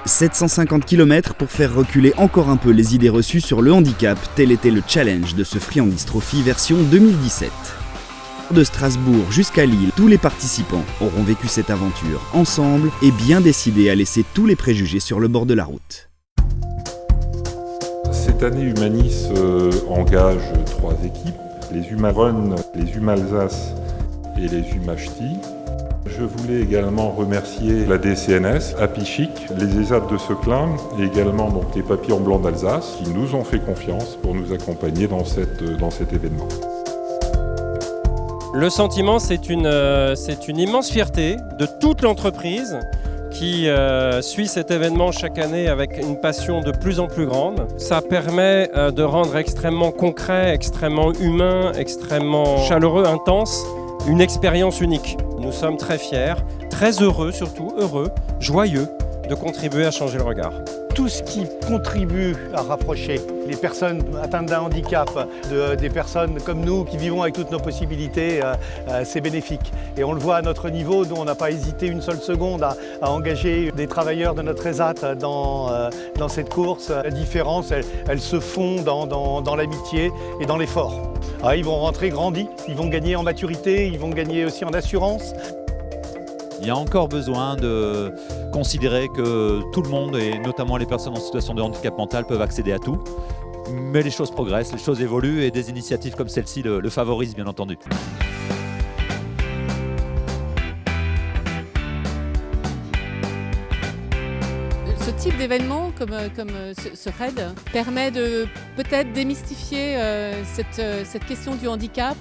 750 km pour faire reculer encore un peu les idées reçues sur le handicap, tel était le challenge de ce Friandise Trophy version 2017. De Strasbourg jusqu'à Lille, tous les participants auront vécu cette aventure ensemble et bien décidés à laisser tous les préjugés sur le bord de la route. Cette année, Humanis engage 3 équipes, les Humarun, les Humalsace et les Humachti. Je voulais également remercier la DCNS, Apichic, les ESAT de Seclin et également donc, les Papillons Blancs d'Alsace qui nous ont fait confiance pour nous accompagner dans cet événement. Le sentiment, c'est une immense fierté de toute l'entreprise qui suit cet événement chaque année avec une passion de plus en plus grande. Ça permet de rendre extrêmement concret, extrêmement humain, extrêmement chaleureux, intense, une expérience unique. Nous sommes très fiers, très heureux surtout, joyeux de contribuer à changer le regard. Tout ce qui contribue à rapprocher les personnes atteintes d'un handicap des personnes comme nous qui vivons avec toutes nos possibilités, c'est bénéfique. Et on le voit à notre niveau, nous on n'a pas hésité une seule seconde à engager des travailleurs de notre ESAT dans cette course. La différence, elle se fond dans l'amitié et dans l'effort. Ils vont rentrer grandis, ils vont gagner en maturité, ils vont gagner aussi en assurance. Il y a encore besoin de considérer que tout le monde, et notamment les personnes en situation de handicap mental, peuvent accéder à tout. Mais les choses progressent, les choses évoluent et des initiatives comme celle-ci le favorisent bien entendu. Ce type d'événement comme ce raid permet de peut-être démystifier cette question du handicap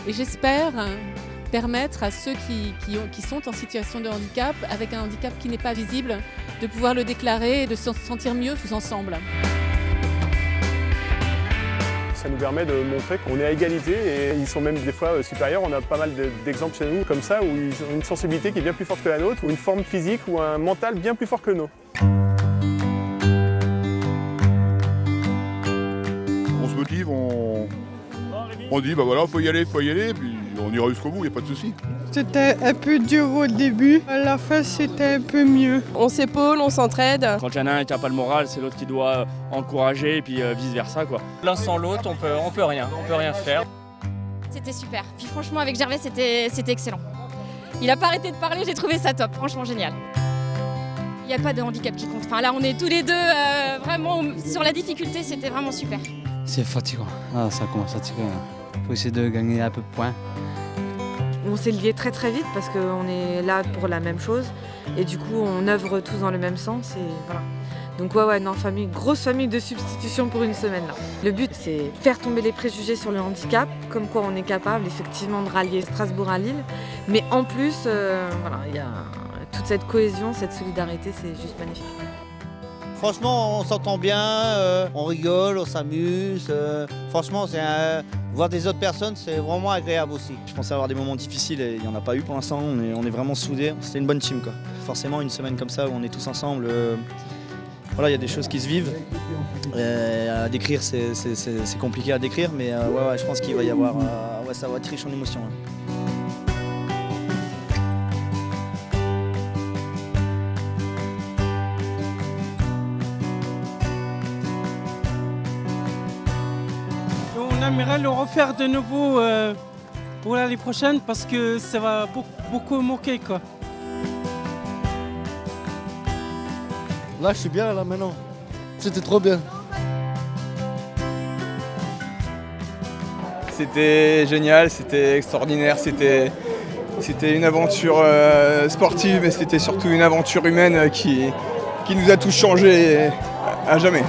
et j'espère permettre à ceux qui sont en situation de handicap, avec un handicap qui n'est pas visible, de pouvoir le déclarer et de se sentir mieux tous ensemble. Ça nous permet de montrer qu'on est à égalité et ils sont même des fois supérieurs. On a pas mal d'exemples chez nous comme ça où ils ont une sensibilité qui est bien plus forte que la nôtre, ou une forme physique ou un mental bien plus fort que nous. On se motive, on dit bah voilà, faut y aller, puis on ira jusqu'au bout, il n'y a pas de souci. C'était un peu dur au début, à la fin c'était un peu mieux. On s'épaule, on s'entraide. Quand il y en a un qui n'a pas le moral, c'est l'autre qui doit encourager et puis vice versa quoi. L'un sans l'autre, on peut rien faire. C'était super, puis franchement avec Gervais c'était excellent. Il n'a pas arrêté de parler, j'ai trouvé ça top, franchement génial. Il n'y a pas de handicap qui compte, enfin là on est tous les deux vraiment sur la difficulté, c'était vraiment super. C'est fatigant, ça commence à tirer. Il faut essayer de gagner un peu de points. On s'est liés très très vite parce qu'on est là pour la même chose et du coup on œuvre tous dans le même sens et voilà. Donc grosse famille de substitution pour une semaine là. Le but c'est faire tomber les préjugés sur le handicap, comme quoi on est capable effectivement de rallier Strasbourg à Lille, mais en plus il y a toute cette cohésion, cette solidarité, c'est juste magnifique. Franchement, on s'entend bien, on rigole, on s'amuse. Franchement, voir des autres personnes, c'est vraiment agréable aussi. Je pensais avoir des moments difficiles et il n'y en a pas eu pour l'instant. On est vraiment soudés. C'était une bonne team, quoi. Forcément, une semaine comme ça où on est tous ensemble, voilà, il y a des choses qui se vivent. À décrire, c'est compliqué à décrire, mais ouais, je pense qu'il va y avoir, ça va être riche en émotions. On aimerait le refaire de nouveau pour l'année prochaine parce que ça va beaucoup manquer quoi. Là je suis bien là maintenant, c'était trop bien. C'était génial, c'était extraordinaire, c'était une aventure sportive mais c'était surtout une aventure humaine qui nous a tous changés à jamais.